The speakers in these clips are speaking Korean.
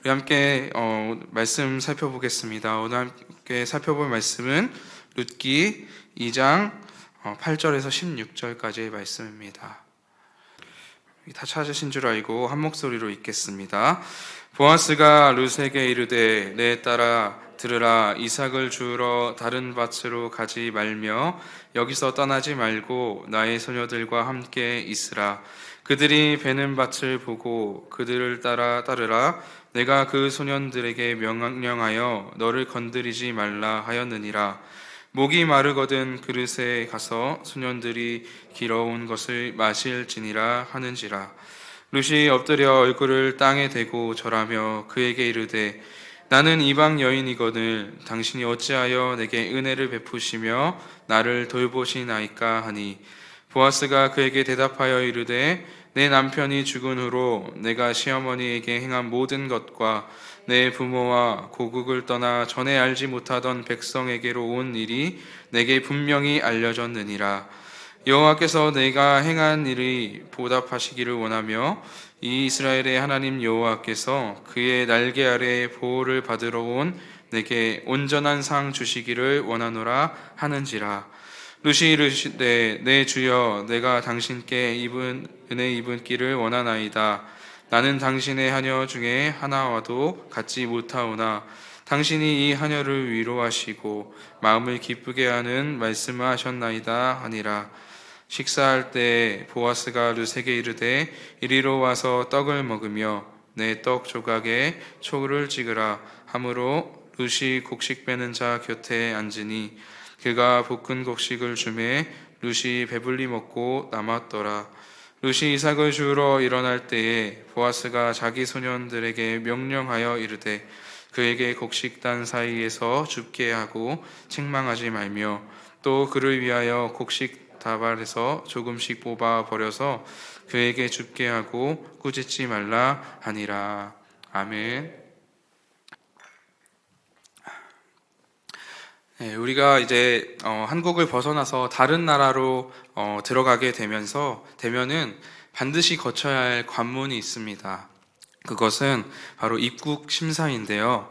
우리 함께 말씀 살펴보겠습니다. 오늘 함께 살펴볼 말씀은 룻기 2장 8절에서 16절까지의 말씀입니다. 다 찾으신 줄 알고 한 목소리로 읽겠습니다. 보아스가 룻에게 이르되 내 딸아 들으라, 이삭을 주우러 다른 밭으로 가지 말며 여기서 떠나지 말고 나의 소녀들과 함께 있으라. 그들이 베는 밭을 보고 그들을 따르라. 내가 그 소년들에게 명령하여 너를 건드리지 말라 하였느니라. 목이 마르거든 그릇에 가서 소년들이 길어온 것을 마실지니라 하는지라. 룻이 엎드려 얼굴을 땅에 대고 절하며 그에게 이르되 나는 이방 여인이거늘 당신이 어찌하여 내게 은혜를 베푸시며 나를 돌보시나이까 하니, 보아스가 그에게 대답하여 이르되 내 남편이 죽은 후로 내가 시어머니에게 행한 모든 것과 내 부모와 고국을 떠나 전에 알지 못하던 백성에게로 온 일이 내게 분명히 알려졌느니라. 여호와께서 내가 행한 일이 보답하시기를 원하며 이 이스라엘의 하나님 여호와께서 그의 날개 아래 보호를 받으러 온 내게 온전한 상 주시기를 원하노라 하는지라. 룻이 이르시되 내 주여, 내가 당신께 은혜 입은 길을 원하나이다. 나는 당신의 하녀 중에 하나와도 같지 못하오나 당신이 이 하녀를 위로하시고 마음을 기쁘게 하는 말씀을 하셨나이다 하니라. 식사할 때 보아스가 룻에게 이르되 이리로 와서 떡을 먹으며 내 떡 조각에 초를 찍으라 하므로 룻이 곡식 빼는 자 곁에 앉으니 그가 볶은 곡식을 주매 룻이 배불리 먹고 남았더라. 룻이 이삭을 주우러 일어날 때에 보아스가 자기 소년들에게 명령하여 이르되 그에게 곡식단 사이에서 줍게 하고 책망하지 말며 또 그를 위하여 곡식 다발에서 조금씩 뽑아 버려서 그에게 줍게 하고 꾸짖지 말라 하니라. 아멘. 네, 우리가 이제 한국을 벗어나서 다른 나라로 들어가게 되면은 반드시 거쳐야 할 관문이 있습니다. 그것은 바로 입국 심사인데요.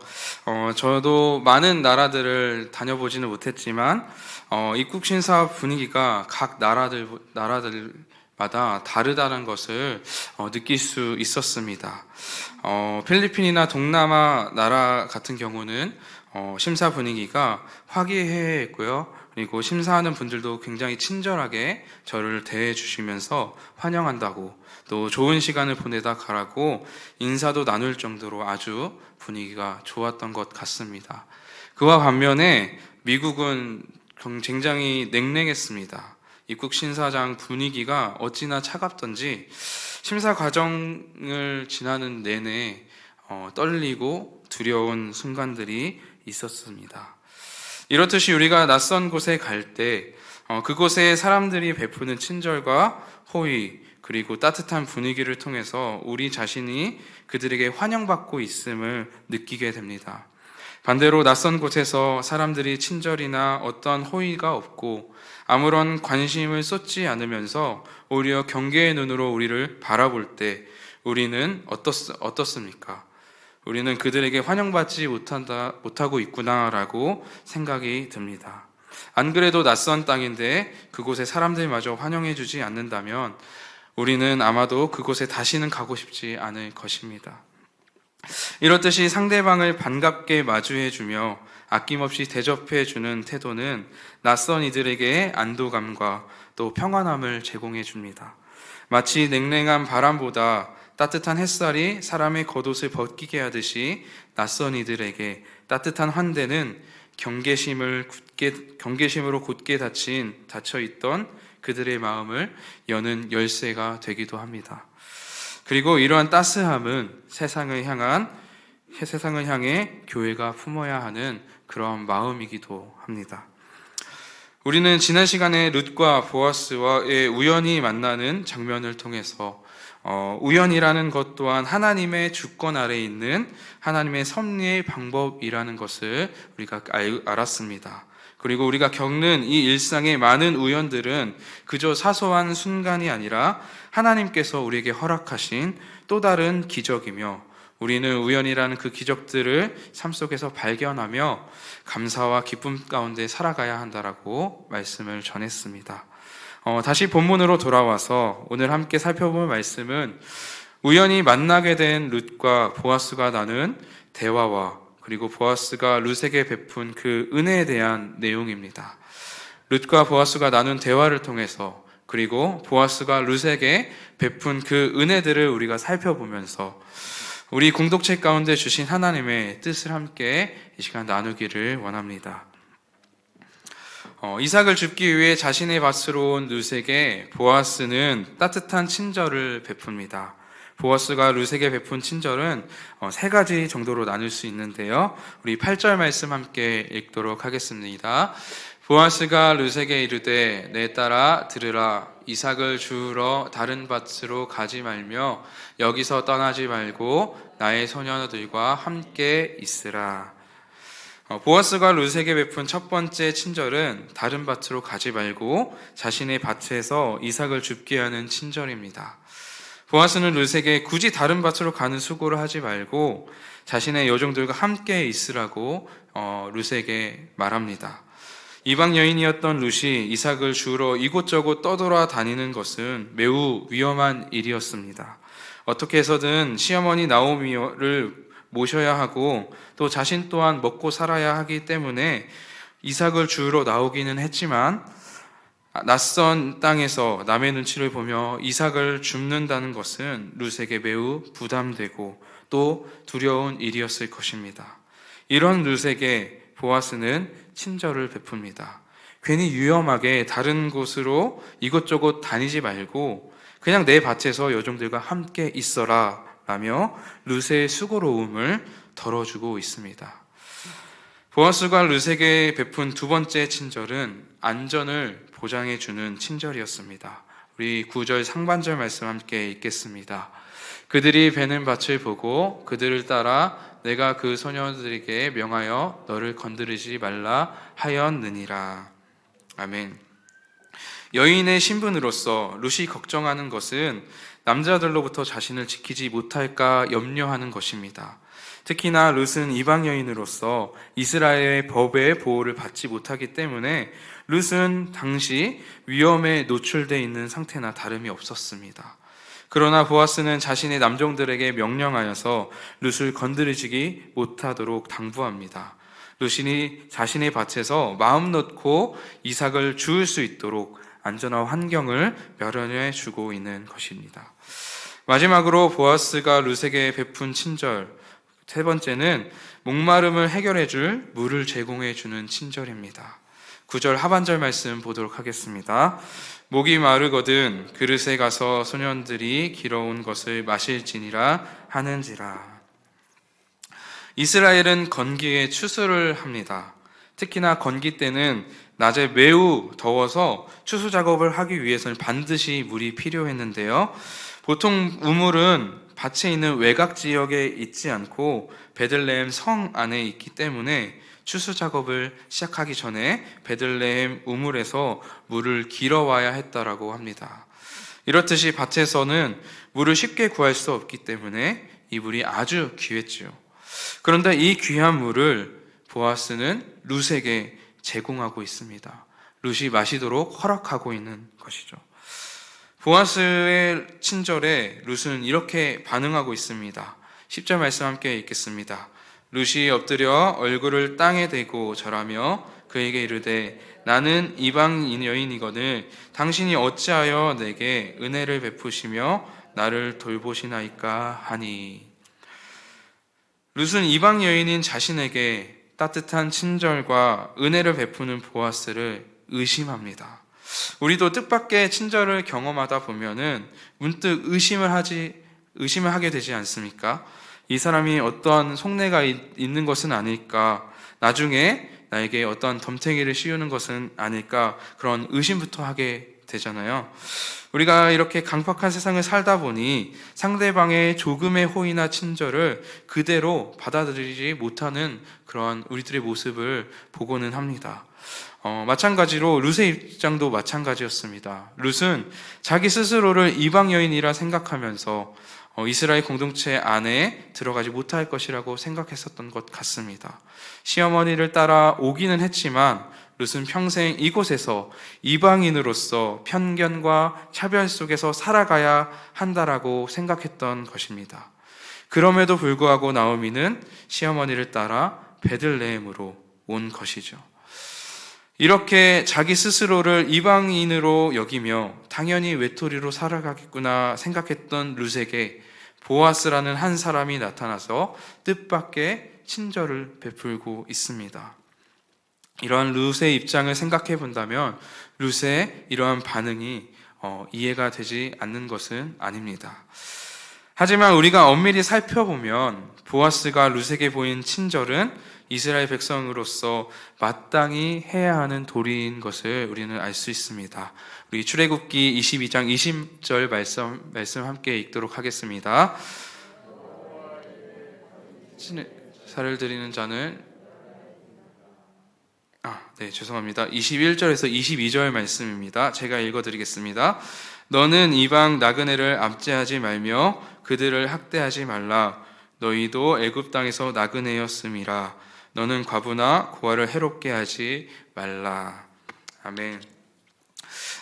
저도 많은 나라들을 다녀보지는 못했지만 입국 심사 분위기가 각 나라들마다 다르다는 것을 느낄 수 있었습니다. 필리핀이나 동남아 나라 같은 경우는 심사 분위기가 화기애애했고요. 그리고 심사하는 분들도 굉장히 친절하게 저를 대해 주시면서 환영한다고, 또 좋은 시간을 보내다 가라고 인사도 나눌 정도로 아주 분위기가 좋았던 것 같습니다. 그와 반면에 미국은 굉장히 냉랭했습니다. 입국 심사장 분위기가 어찌나 차갑던지 심사 과정을 지나는 내내 떨리고 두려운 순간들이 있었습니다. 이렇듯이 우리가 낯선 곳에 갈 때 그곳에 사람들이 베푸는 친절과 호의, 그리고 따뜻한 분위기를 통해서 우리 자신이 그들에게 환영받고 있음을 느끼게 됩니다. 반대로 낯선 곳에서 사람들이 친절이나 어떤 호의가 없고 아무런 관심을 쏟지 않으면서 오히려 경계의 눈으로 우리를 바라볼 때 우리는 어떻습니까? 우리는 그들에게 환영받지 못하고 있구나라고 생각이 듭니다. 안 그래도 낯선 땅인데 그곳에 사람들마저 환영해주지 않는다면 우리는 아마도 그곳에 다시는 가고 싶지 않을 것입니다. 이렇듯이 상대방을 반갑게 마주해주며 아낌없이 대접해주는 태도는 낯선 이들에게 안도감과 또 평안함을 제공해줍니다. 마치 냉랭한 바람보다 따뜻한 햇살이 사람의 겉옷을 벗기게 하듯이 낯선 이들에게 따뜻한 환대는 경계심으로 굳게 닫혀있던 그들의 마음을 여는 열쇠가 되기도 합니다. 그리고 이러한 따스함은 세상을 향해 교회가 품어야 하는 그런 마음이기도 합니다. 우리는 지난 시간에 룻과 보아스와의 우연히 만나는 장면을 통해서 우연이라는 것 또한 하나님의 주권 아래에 있는 하나님의 섭리의 방법이라는 것을 우리가 알았습니다. 그리고 우리가 겪는 이 일상의 많은 우연들은 그저 사소한 순간이 아니라 하나님께서 우리에게 허락하신 또 다른 기적이며 우리는 우연이라는 그 기적들을 삶 속에서 발견하며 감사와 기쁨 가운데 살아가야 한다라고 말씀을 전했습니다. 다시 본문으로 돌아와서 오늘 함께 살펴볼 말씀은 우연히 만나게 된 룻과 보아스가 나눈 대화와 그리고 보아스가 룻에게 베푼 그 은혜에 대한 내용입니다. 룻과 보아스가 나눈 대화를 통해서 그리고 보아스가 룻에게 베푼 그 은혜들을 우리가 살펴보면서 우리 공동체 가운데 주신 하나님의 뜻을 함께 이 시간 나누기를 원합니다. 이삭을 줍기 위해 자신의 밭으로 온 룻에게 보아스는 따뜻한 친절을 베풉니다. 보아스가 룻에게 베푼 친절은 세 가지 정도로 나눌 수 있는데요. 우리 8절 말씀 함께 읽도록 하겠습니다. 보아스가 룻에게 이르되 내 딸아 들으라. 이삭을 주우러 다른 밭으로 가지 말며 여기서 떠나지 말고 나의 소녀들과 함께 있으라. 보아스가 룻에게 베푼 첫 번째 친절은 다른 밭으로 가지 말고 자신의 밭에서 이삭을 줍게 하는 친절입니다. 보아스는 룻에게 굳이 다른 밭으로 가는 수고를 하지 말고 자신의 여종들과 함께 있으라고 룻에게 말합니다. 이방 여인이었던 룻이 이삭을 주우러 이곳저곳 떠돌아 다니는 것은 매우 위험한 일이었습니다. 어떻게 해서든 시어머니 나오미를 모셔야 하고 또 자신 또한 먹고 살아야 하기 때문에 이삭을 주우러 나오기는 했지만 낯선 땅에서 남의 눈치를 보며 이삭을 줍는다는 것은 룻에게 매우 부담되고 또 두려운 일이었을 것입니다. 이런 룻에게 보아스는 친절을 베풉니다. 괜히 위험하게 다른 곳으로 이곳저곳 다니지 말고 그냥 내 밭에서 여종들과 함께 있어라 라며 룻의 수고로움을 덜어주고 있습니다. 보아스가 룻에게 베푼 두 번째 친절은 안전을 보장해주는 친절이었습니다. 우리 9절 상반절 말씀 함께 읽겠습니다. 그들이 베는 밭을 보고 그들을 따라 내가 그 소녀들에게 명하여 너를 건드리지 말라 하였느니라. 아멘. 여인의 신분으로서 룻이 걱정하는 것은 남자들로부터 자신을 지키지 못할까 염려하는 것입니다. 특히나 룻은 이방 여인으로서 이스라엘의 법의 보호를 받지 못하기 때문에 룻은 당시 위험에 노출되어 있는 상태나 다름이 없었습니다. 그러나 보아스는 자신의 남종들에게 명령하여서 룻을 건드리지 못하도록 당부합니다. 룻이 자신의 밭에서 마음 놓고 이삭을 주울 수 있도록 안전한 환경을 마련해 주고 있는 것입니다. 마지막으로 보아스가 룻에게 베푼 친절, 세 번째는 목마름을 해결해 줄 물을 제공해 주는 친절입니다. 9절 하반절 말씀 보도록 하겠습니다. 목이 마르거든 그릇에 가서 소년들이 길어온 것을 마실지니라 하는지라. 이스라엘은 건기에 추수를 합니다. 특히나 건기 때는 낮에 매우 더워서 추수 작업을 하기 위해서는 반드시 물이 필요했는데요. 보통 우물은 밭에 있는 외곽 지역에 있지 않고 베들레헴 성 안에 있기 때문에 추수 작업을 시작하기 전에 베들레헴 우물에서 물을 길어와야 했다라고 합니다. 이렇듯이 밭에서는 물을 쉽게 구할 수 없기 때문에 이 물이 아주 귀했지요. 그런데 이 귀한 물을 보아스는 룻에게 제공하고 있습니다. 룻이 마시도록 허락하고 있는 것이죠. 보아스의 친절에 룻은 이렇게 반응하고 있습니다. 10절 말씀 함께 읽겠습니다. 룻이 엎드려 얼굴을 땅에 대고 절하며 그에게 이르되 나는 이방 여인이거늘 당신이 어찌하여 내게 은혜를 베푸시며 나를 돌보시나이까 하니. 룻은 이방 여인인 자신에게 따뜻한 친절과 은혜를 베푸는 보아스를 의심합니다. 우리도 뜻밖의 친절을 경험하다 보면은 문득 의심을 하게 되지 않습니까? 이 사람이 어떠한 속내가 있는 것은 아닐까? 나중에 나에게 어떠한 덤태기를 씌우는 것은 아닐까? 그런 의심부터 하게 되잖아요. 우리가 이렇게 강팍한 세상을 살다 보니 상대방의 조금의 호의나 친절을 그대로 받아들이지 못하는 그런 우리들의 모습을 보고는 합니다. 마찬가지로 룻의 입장도 마찬가지였습니다. 룻은 자기 스스로를 이방 여인이라 생각하면서 이스라엘 공동체 안에 들어가지 못할 것이라고 생각했었던 것 같습니다. 시어머니를 따라 오기는 했지만 룻은 평생 이곳에서 이방인으로서 편견과 차별 속에서 살아가야 한다라고 생각했던 것입니다. 그럼에도 불구하고 나오미는 시어머니를 따라 베들레헴으로 온 것이죠. 이렇게 자기 스스로를 이방인으로 여기며 당연히 외톨이로 살아가겠구나 생각했던 룻에게 보아스라는 한 사람이 나타나서 뜻밖의 친절을 베풀고 있습니다. 이러한 룻의 입장을 생각해 본다면 룻의 이러한 반응이 이해가 되지 않는 것은 아닙니다. 하지만 우리가 엄밀히 살펴보면 보아스가 룻에게 보인 친절은 이스라엘 백성으로서 마땅히 해야 하는 도리인 것을 우리는 알 수 있습니다. 우리 출애굽기 22장 20절 말씀 함께 읽도록 하겠습니다. 살을 드리는 자는 죄송합니다. 21절에서 22절 말씀입니다. 제가 읽어드리겠습니다. 너는 이방 나그네를 압제하지 말며 그들을 학대하지 말라. 너희도 애굽 땅에서 나그네였음이라. 너는 과부나 고아를 해롭게 하지 말라. 아멘.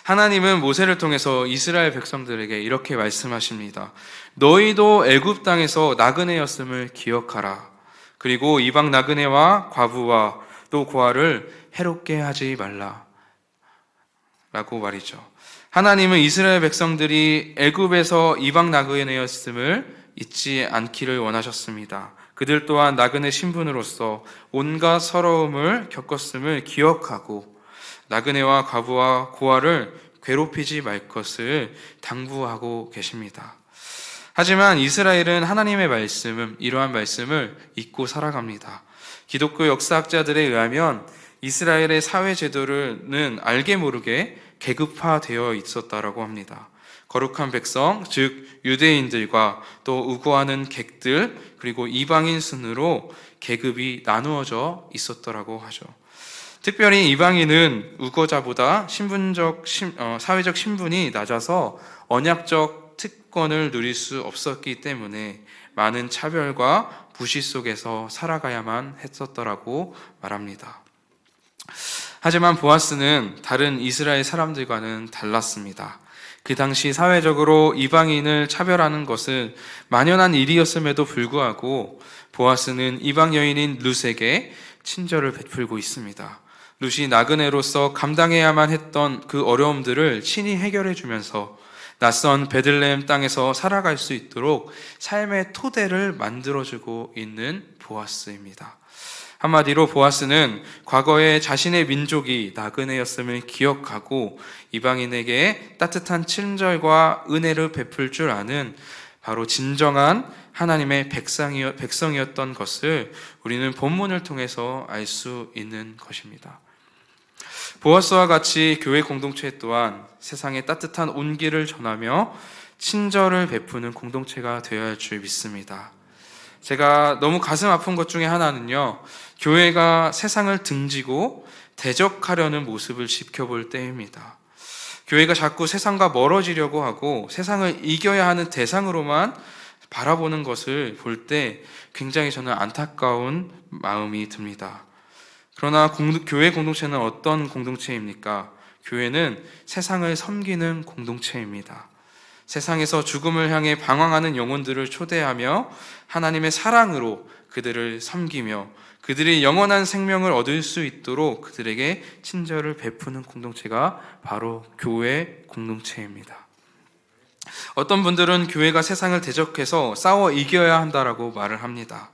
하나님은 모세를 통해서 이스라엘 백성들에게 이렇게 말씀하십니다. 너희도 애굽 땅에서 나그네였음을 기억하라. 그리고 이방 나그네와 과부와 또 고아를 해롭게 하지 말라 라고 말이죠. 하나님은 이스라엘 백성들이 애굽에서 이방 나그네였음을 잊지 않기를 원하셨습니다. 그들 또한 나그네 신분으로서 온갖 서러움을 겪었음을 기억하고 나그네와 과부와 고아를 괴롭히지 말 것을 당부하고 계십니다. 하지만 이스라엘은 하나님의 말씀은 이러한 말씀을 잊고 살아갑니다. 기독교 역사학자들에 의하면 이스라엘의 사회 제도는 알게 모르게 계급화되어 있었다라고 합니다. 거룩한 백성, 즉 유대인들과 또 우고하는 객들 그리고 이방인 순으로 계급이 나누어져 있었더라고 하죠. 특별히 이방인은 우거자보다 사회적 신분이 낮아서 언약적 특권을 누릴 수 없었기 때문에 많은 차별과 부시 속에서 살아가야만 했었더라고 말합니다. 하지만 보아스는 다른 이스라엘 사람들과는 달랐습니다. 그 당시 사회적으로 이방인을 차별하는 것은 만연한 일이었음에도 불구하고 보아스는 이방 여인인 룻에게 친절을 베풀고 있습니다. 룻이 나그네로서 감당해야만 했던 그 어려움들을 친히 해결해 주면서 낯선 베들레헴 땅에서 살아갈 수 있도록 삶의 토대를 만들어주고 있는 보아스입니다. 한마디로 보아스는 과거에 자신의 민족이 나그네였음을 기억하고 이방인에게 따뜻한 친절과 은혜를 베풀 줄 아는 바로 진정한 하나님의 백성이었던 것을 우리는 본문을 통해서 알 수 있는 것입니다. 보아스와 같이 교회 공동체 또한 세상에 따뜻한 온기를 전하며 친절을 베푸는 공동체가 되어야 할 줄 믿습니다. 제가 너무 가슴 아픈 것 중에 하나는요, 교회가 세상을 등지고 대적하려는 모습을 지켜볼 때입니다. 교회가 자꾸 세상과 멀어지려고 하고 세상을 이겨야 하는 대상으로만 바라보는 것을 볼 때 굉장히 저는 안타까운 마음이 듭니다. 그러나 교회 공동체는 어떤 공동체입니까? 교회는 세상을 섬기는 공동체입니다. 세상에서 죽음을 향해 방황하는 영혼들을 초대하며 하나님의 사랑으로 그들을 섬기며 그들이 영원한 생명을 얻을 수 있도록 그들에게 친절을 베푸는 공동체가 바로 교회 공동체입니다. 어떤 분들은 교회가 세상을 대적해서 싸워 이겨야 한다라고 말을 합니다.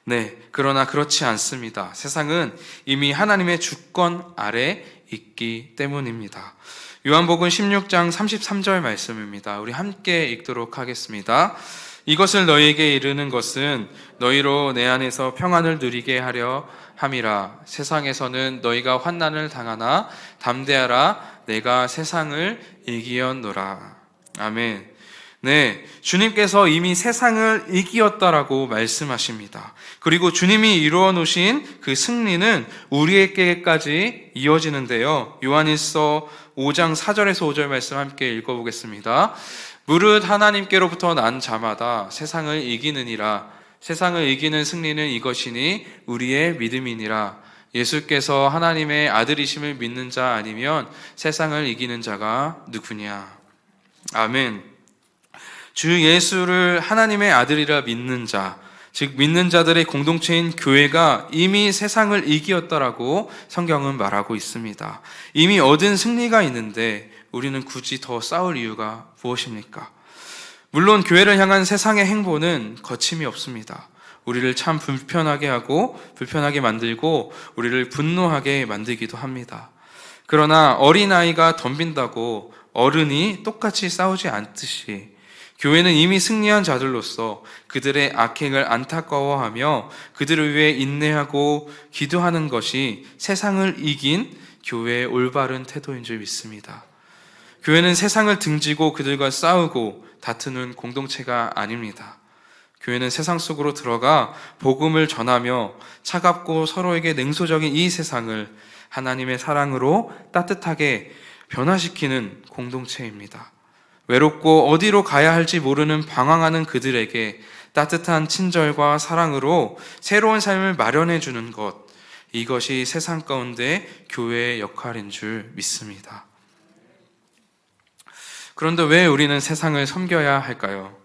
네, 그러나 그렇지 않습니다. 세상은 이미 하나님의 주권 아래 있기 때문입니다. 요한복음 16장 33절 말씀입니다. 우리 함께 읽도록 하겠습니다. 이것을 너희에게 이르는 것은 너희로 내 안에서 평안을 누리게 하려 함이라. 세상에서는 너희가 환난을 당하나 담대하라. 내가 세상을 이기었노라. 아멘. 네, 주님께서 이미 세상을 이기었다라고 말씀하십니다. 그리고 주님이 이루어 놓으신 그 승리는 우리에게까지 이어지는데요. 요한일서 5장 4절에서 5절 말씀 함께 읽어보겠습니다. 무릇 하나님께로부터 난 자마다 세상을 이기느니라. 세상을 이기는 승리는 이것이니 우리의 믿음이니라. 예수께서 하나님의 아들이심을 믿는 자 아니면 세상을 이기는 자가 누구냐. 아멘. 주 예수를 하나님의 아들이라 믿는 자, 즉 믿는 자들의 공동체인 교회가 이미 세상을 이기었다라고 성경은 말하고 있습니다. 이미 얻은 승리가 있는데 우리는 굳이 더 싸울 이유가 무엇입니까? 물론 교회를 향한 세상의 행보는 거침이 없습니다. 우리를 참 불편하게 하고 불편하게 만들고 우리를 분노하게 만들기도 합니다. 그러나 어린아이가 덤빈다고 어른이 똑같이 싸우지 않듯이 교회는 이미 승리한 자들로서 그들의 악행을 안타까워하며 그들을 위해 인내하고 기도하는 것이 세상을 이긴 교회의 올바른 태도인 줄 믿습니다. 교회는 세상을 등지고 그들과 싸우고 다투는 공동체가 아닙니다. 교회는 세상 속으로 들어가 복음을 전하며 차갑고 서로에게 냉소적인 이 세상을 하나님의 사랑으로 따뜻하게 변화시키는 공동체입니다. 외롭고 어디로 가야 할지 모르는 방황하는 그들에게 따뜻한 친절과 사랑으로 새로운 삶을 마련해 주는 것, 이것이 세상 가운데 교회의 역할인 줄 믿습니다. 그런데 왜 우리는 세상을 섬겨야 할까요?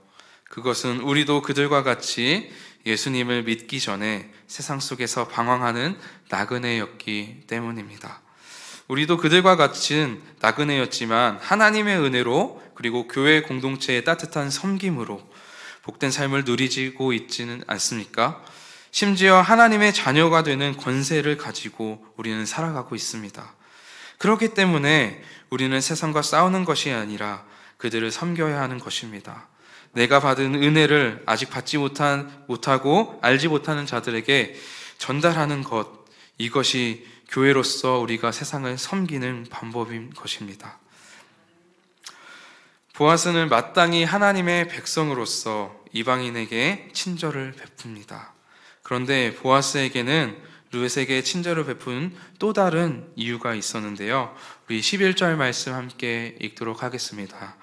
그것은 우리도 그들과 같이 예수님을 믿기 전에 세상 속에서 방황하는 나그네였기 때문입니다. 우리도 그들과 같은 나그네였지만 하나님의 은혜로 그리고 교회 공동체의 따뜻한 섬김으로 복된 삶을 누리고 있지는 않습니까? 심지어 하나님의 자녀가 되는 권세를 가지고 우리는 살아가고 있습니다. 그렇기 때문에 우리는 세상과 싸우는 것이 아니라 그들을 섬겨야 하는 것입니다. 내가 받은 은혜를 아직 받지 못하고 알지 못하는 자들에게 전달하는 것, 이것이 교회로서 우리가 세상을 섬기는 방법인 것입니다. 보아스는 마땅히 하나님의 백성으로서 이방인에게 친절을 베풉니다. 그런데 보아스에게는 룻에게 친절을 베푼 또 다른 이유가 있었는데요. 우리 11절 말씀 함께 읽도록 하겠습니다.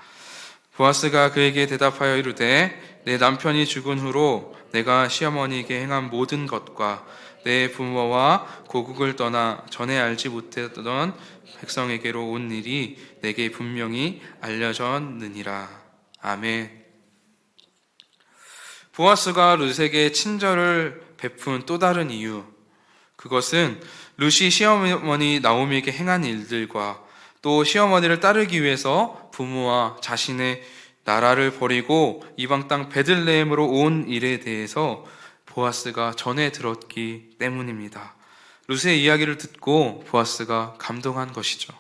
보아스가 그에게 대답하여 이르되 내 남편이 죽은 후로 내가 시어머니에게 행한 모든 것과 내 부모와 고국을 떠나 전에 알지 못했던 백성에게로 온 일이 내게 분명히 알려졌느니라. 아멘. 보아스가 룻에게 친절을 베푼 또 다른 이유, 그것은 룻이 시어머니 나오미에게 행한 일들과 또 시어머니를 따르기 위해서 부모와 자신의 나라를 버리고 이방 땅 베들레헴으로 온 일에 대해서 보아스가 전해 들었기 때문입니다. 룻의 이야기를 듣고 보아스가 감동한 것이죠.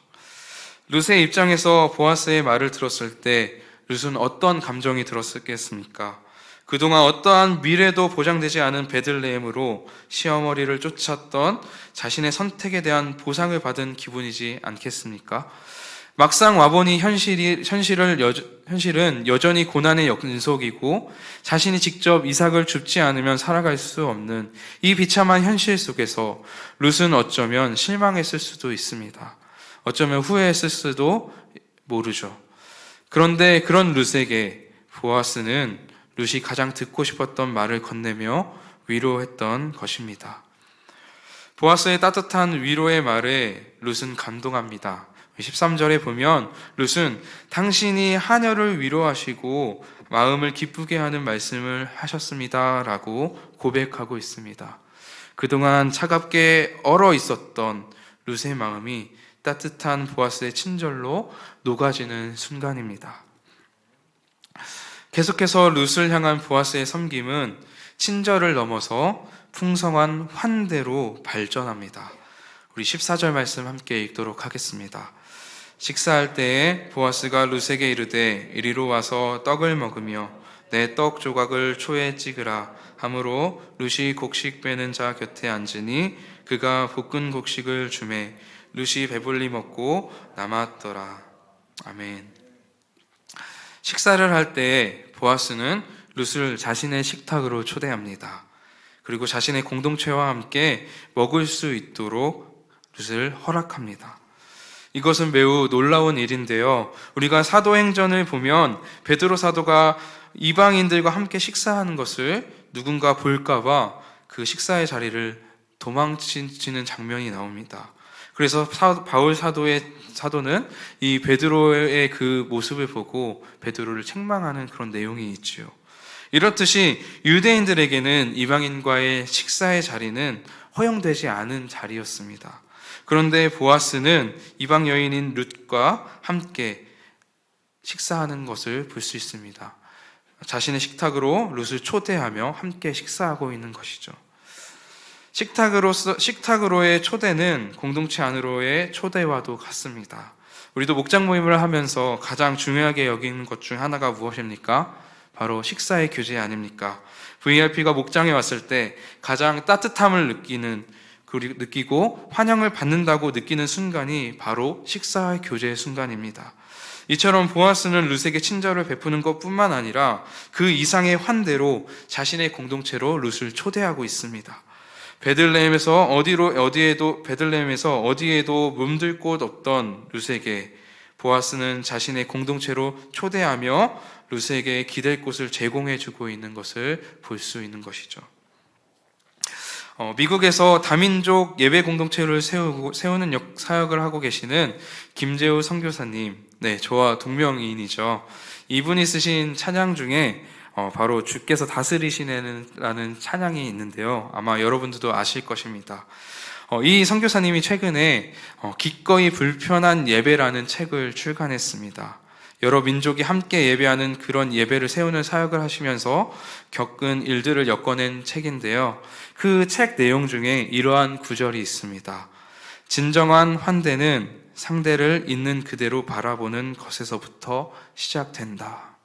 룻의 입장에서 보아스의 말을 들었을 때 룻은 어떤 감정이 들었겠습니까? 그동안 어떠한 미래도 보장되지 않은 베들레헴으로 시어머니를 쫓았던 자신의 선택에 대한 보상을 받은 기분이지 않겠습니까? 막상 와보니 현실은 여전히 고난의 연속이고 자신이 직접 이삭을 줍지 않으면 살아갈 수 없는 이 비참한 현실 속에서 룻은 어쩌면 실망했을 수도 있습니다. 어쩌면 후회했을 수도 모르죠. 그런데 그런 룻에게 보아스는 룻이 가장 듣고 싶었던 말을 건네며 위로했던 것입니다. 보아스의 따뜻한 위로의 말에 룻은 감동합니다. 13절에 보면 룻은 당신이 하녀를 위로하시고 마음을 기쁘게 하는 말씀을 하셨습니다 라고 고백하고 있습니다. 그동안 차갑게 얼어 있었던 룻의 마음이 따뜻한 보아스의 친절로 녹아지는 순간입니다. 계속해서 룻을 향한 보아스의 섬김은 친절을 넘어서 풍성한 환대로 발전합니다. 우리 14절 말씀 함께 읽도록 하겠습니다. 식사할 때에 보아스가 룻에게 이르되 이리로 와서 떡을 먹으며 내 떡 조각을 초에 찍으라 하므로 룻이 곡식 빼는 자 곁에 앉으니 그가 볶은 곡식을 주매 룻이 배불리 먹고 남았더라. 아멘. 식사를 할 때 보아스는 룻을 자신의 식탁으로 초대합니다. 그리고 자신의 공동체와 함께 먹을 수 있도록 룻을 허락합니다. 이것은 매우 놀라운 일인데요. 우리가 사도행전을 보면 베드로 사도가 이방인들과 함께 식사하는 것을 누군가 볼까봐 그 식사의 자리를 도망치는 장면이 나옵니다. 그래서 바울 사도는 이 베드로의 그 모습을 보고 베드로를 책망하는 그런 내용이 있지요. 이렇듯이 유대인들에게는 이방인과의 식사의 자리는 허용되지 않은 자리였습니다. 그런데 보아스는 이방 여인인 룻과 함께 식사하는 것을 볼 수 있습니다. 자신의 식탁으로 룻을 초대하며 함께 식사하고 있는 것이죠. 식탁으로의 초대는 공동체 안으로의 초대와도 같습니다. 우리도 목장 모임을 하면서 가장 중요하게 여기는 것 중 하나가 무엇입니까? 바로 식사의 교제 아닙니까? VIP가 목장에 왔을 때 가장 따뜻함을 느끼고 환영을 받는다고 느끼는 순간이 바로 식사의 교제의 순간입니다. 이처럼 보아스는 룻에게 친절을 베푸는 것뿐만 아니라 그 이상의 환대로 자신의 공동체로 룻을 초대하고 있습니다. 베들레헴에서 어디에도 몸둘 곳 없던 룻에게 보아스는 자신의 공동체로 초대하며 룻에게 기댈 곳을 제공해주고 있는 것을 볼 수 있는 것이죠. 미국에서 다민족 예배 공동체를 세우는 사역을 하고 계시는 김재우 선교사님, 저와 동명이인이죠. 이분이 쓰신 찬양 중에 바로 주께서 다스리시네라는 찬양이 있는데요. 아마 여러분들도 아실 것입니다. 이 선교사님이 최근에 기꺼이 불편한 예배라는 책을 출간했습니다. 여러 민족이 함께 예배하는 그런 예배를 세우는 사역을 하시면서 겪은 일들을 엮어낸 책인데요. 그 책 내용 중에 이러한 구절이 있습니다. 진정한 환대는 상대를 있는 그대로 바라보는 것에서부터 시작된다.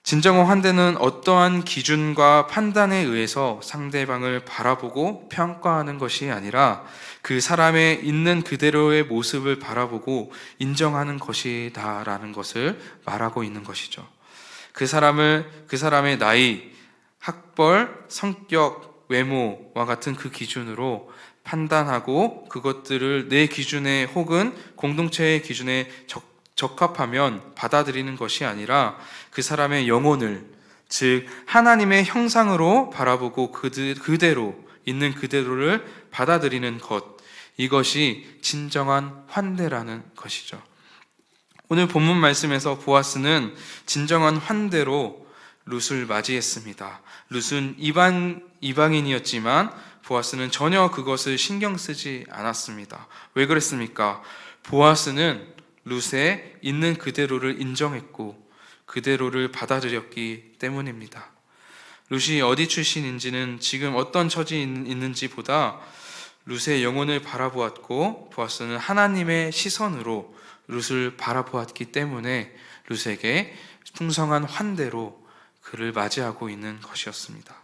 진정한 환대는 어떠한 기준과 판단에 의해서 상대방을 바라보고 평가하는 것이 아니라 그 사람의 있는 그대로의 모습을 바라보고 인정하는 것이다라는 것을 말하고 있는 것이죠. 그 사람의 나이, 학벌, 성격, 외모와 같은 그 기준으로 판단하고 그것들을 내 기준에 혹은 공동체의 기준에 적합하면 받아들이는 것이 아니라 그 사람의 영혼을, 즉 하나님의 형상으로 바라보고 그대로 있는 그대로를 받아들이는 것, 이것이 진정한 환대라는 것이죠. 오늘 본문 말씀에서 보아스는 진정한 환대로 룻을 맞이했습니다. 룻은 이방인이었지만 보아스는 전혀 그것을 신경 쓰지 않았습니다. 왜 그랬습니까? 보아스는 룻의 있는 그대로를 인정했고 그대로를 받아들였기 때문입니다. 룻이 어디 출신인지는 지금 어떤 처지에 있는지 보다 룻의 영혼을 바라보았고 보아스는 하나님의 시선으로 룻을 바라보았기 때문에 룻에게 풍성한 환대로 그를 맞이하고 있는 것이었습니다.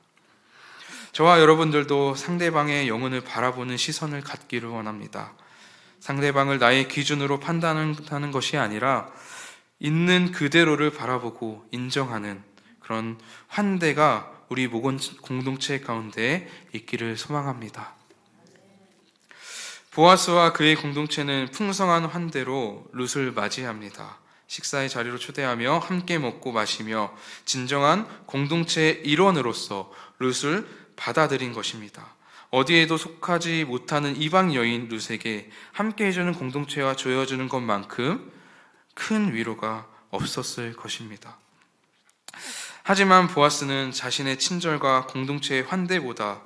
저와 여러분들도 상대방의 영혼을 바라보는 시선을 갖기를 원합니다. 상대방을 나의 기준으로 판단하는 것이 아니라 있는 그대로를 바라보고 인정하는 그런 환대가 우리 목원 공동체 가운데 있기를 소망합니다. 보아스와 그의 공동체는 풍성한 환대로 룻을 맞이합니다. 식사의 자리로 초대하며 함께 먹고 마시며 진정한 공동체의 일원으로서 룻을 받아들인 것입니다. 어디에도 속하지 못하는 이방 여인 룻에게 함께 해주는 공동체와 조여주는 것만큼 큰 위로가 없었을 것입니다. 하지만 보아스는 자신의 친절과 공동체의 환대보다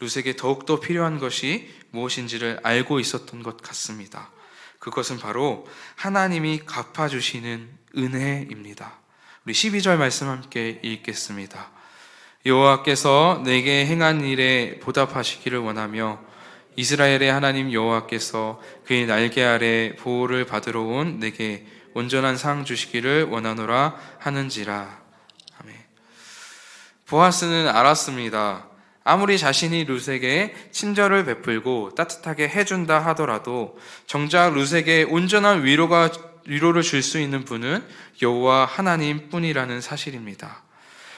룻에게 더욱더 필요한 것이 무엇인지를 알고 있었던 것 같습니다. 그것은 바로 하나님이 갚아주시는 은혜입니다. 우리 12절 말씀 함께 읽겠습니다. 여호와께서 내게 행한 일에 보답하시기를 원하며 이스라엘의 하나님 여호와께서 그의 날개 아래 보호를 받으러 온 내게 온전한 상 주시기를 원하노라 하는지라. 아멘. 보아스는 알았습니다. 아무리 자신이 룻에게 친절을 베풀고 따뜻하게 해준다 하더라도 정작 룻에게 온전한 위로를 줄 수 있는 분은 여호와 하나님 뿐이라는 사실입니다.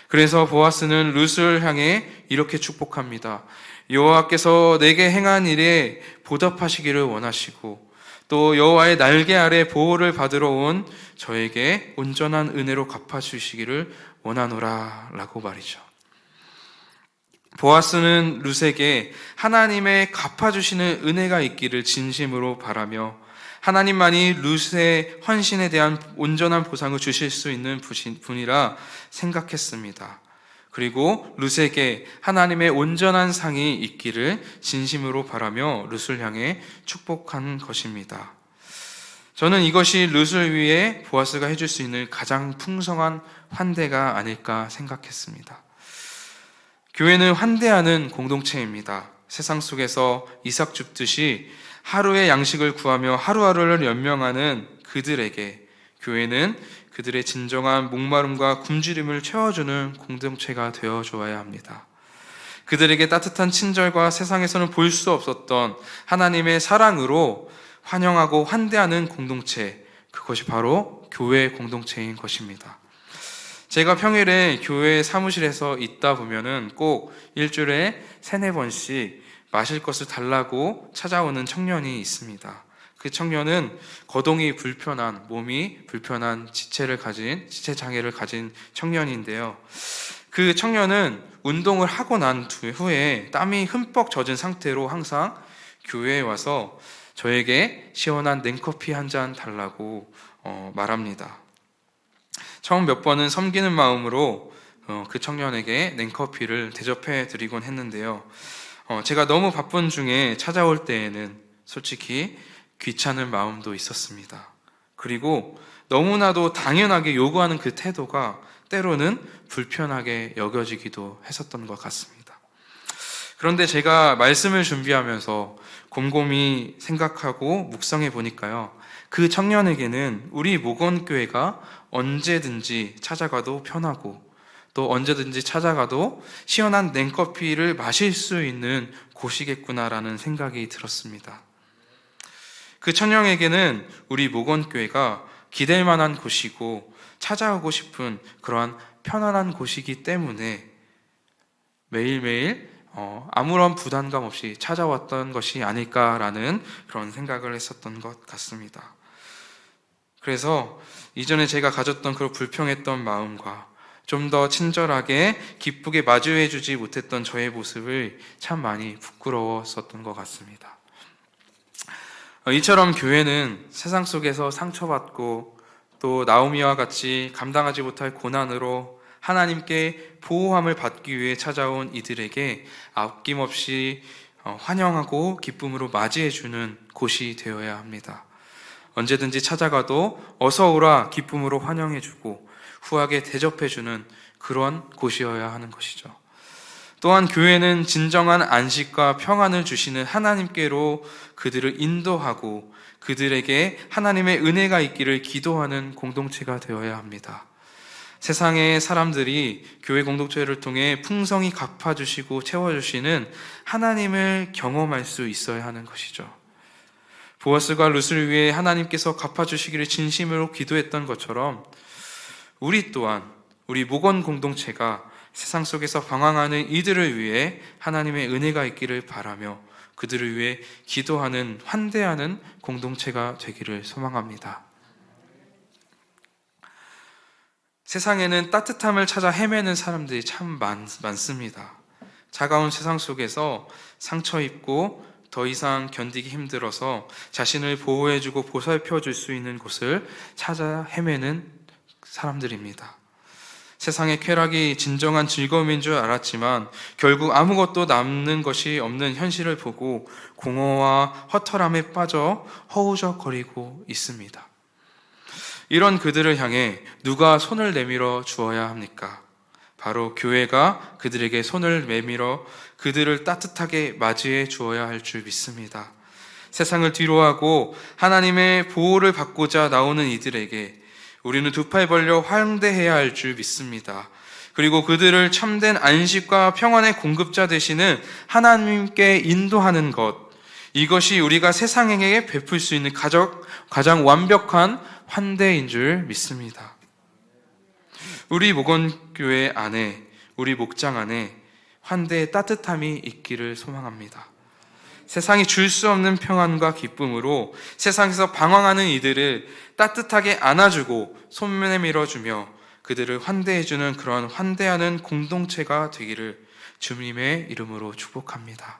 그래서 보아스는 룻을 향해 이렇게 축복합니다. 여호와께서 내게 행한 일에 보답하시기를 원하시고 또 여호와의 날개 아래 보호를 받으러 온 저에게 온전한 은혜로 갚아주시기를 원하노라 라고 말이죠. 보아스는 룻에게 하나님의 갚아주시는 은혜가 있기를 진심으로 바라며 하나님만이 룻의 헌신에 대한 온전한 보상을 주실 수 있는 분이라 생각했습니다. 그리고 룻에게 하나님의 온전한 상이 있기를 진심으로 바라며 룻을 향해 축복한 것입니다. 저는 이것이 룻을 위해 보아스가 해줄 수 있는 가장 풍성한 환대가 아닐까 생각했습니다. 교회는 환대하는 공동체입니다. 세상 속에서 이삭 줍듯이 하루의 양식을 구하며 하루하루를 연명하는 그들에게 교회는 그들의 진정한 목마름과 굶주림을 채워주는 공동체가 되어줘야 합니다. 그들에게 따뜻한 친절과 세상에서는 볼 수 없었던 하나님의 사랑으로 환영하고 환대하는 공동체, 그것이 바로 교회 공동체인 것입니다. 제가 평일에 교회 사무실에서 있다 보면은 꼭 일주일에 3-4번씩 마실 것을 달라고 찾아오는 청년이 있습니다. 그 청년은 거동이 불편한, 몸이 불편한 지체 장애를 가진 청년인데요. 그 청년은 운동을 하고 난 후에 땀이 흠뻑 젖은 상태로 항상 교회에 와서 저에게 시원한 냉커피 한 잔 달라고 말합니다. 처음 몇 번은 섬기는 마음으로 그 청년에게 냉커피를 대접해 드리곤 했는데요. 제가 너무 바쁜 중에 찾아올 때에는 솔직히 귀찮은 마음도 있었습니다. 그리고 너무나도 당연하게 요구하는 그 태도가 때로는 불편하게 여겨지기도 했었던 것 같습니다. 그런데 제가 말씀을 준비하면서 곰곰이 생각하고 묵상해 보니까요, 그 청년에게는 우리 목원교회가 언제든지 찾아가도 편하고 또 언제든지 찾아가도 시원한 냉커피를 마실 수 있는 곳이겠구나라는 생각이 들었습니다. 그 청년에게는 우리 목원교회가 기댈 만한 곳이고 찾아오고 싶은 그러한 편안한 곳이기 때문에 매일매일 아무런 부담감 없이 찾아왔던 것이 아닐까라는 그런 생각을 했었던 것 같습니다. 그래서 이전에 제가 가졌던 그런 불평했던 마음과 좀 더 친절하게 기쁘게 마주해 주지 못했던 저의 모습을 참 많이 부끄러웠었던 것 같습니다. 이처럼 교회는 세상 속에서 상처받고 또 나오미와 같이 감당하지 못할 고난으로 하나님께 보호함을 받기 위해 찾아온 이들에게 아낌없이 환영하고 기쁨으로 맞이해주는 곳이 되어야 합니다. 언제든지 찾아가도 어서 오라 기쁨으로 환영해주고 후하게 대접해주는 그런 곳이어야 하는 것이죠. 또한 교회는 진정한 안식과 평안을 주시는 하나님께로 그들을 인도하고 그들에게 하나님의 은혜가 있기를 기도하는 공동체가 되어야 합니다. 세상의 사람들이 교회 공동체를 통해 풍성히 갚아주시고 채워주시는 하나님을 경험할 수 있어야 하는 것이죠. 보아스가 룻을 위해 하나님께서 갚아주시기를 진심으로 기도했던 것처럼 우리 또한 우리 목원 공동체가 세상 속에서 방황하는 이들을 위해 하나님의 은혜가 있기를 바라며 그들을 위해 기도하는, 환대하는 공동체가 되기를 소망합니다. 세상에는 따뜻함을 찾아 헤매는 사람들이 참 많습니다. 차가운 세상 속에서 상처 입고 더 이상 견디기 힘들어서 자신을 보호해주고 보살펴줄 수 있는 곳을 찾아 헤매는 사람들입니다. 세상의 쾌락이 진정한 즐거움인 줄 알았지만 결국 아무것도 남는 것이 없는 현실을 보고 공허와 허탈함에 빠져 허우적거리고 있습니다. 이런 그들을 향해 누가 손을 내밀어 주어야 합니까? 바로 교회가 그들에게 손을 내밀어 그들을 따뜻하게 맞이해 주어야 할 줄 믿습니다. 세상을 뒤로하고 하나님의 보호를 받고자 나오는 이들에게 우리는 두 팔 벌려 환대해야 할 줄 믿습니다. 그리고 그들을 참된 안식과 평안의 공급자 되시는 하나님께 인도하는 것, 이것이 우리가 세상에게 베풀 수 있는 가장 완벽한 환대인 줄 믿습니다. 우리 목원교회 안에, 우리 목장 안에 환대의 따뜻함이 있기를 소망합니다. 세상이 줄 수 없는 평안과 기쁨으로 세상에서 방황하는 이들을 따뜻하게 안아주고 손에 밀어주며 그들을 환대해주는 그런 환대하는 공동체가 되기를 주님의 이름으로 축복합니다.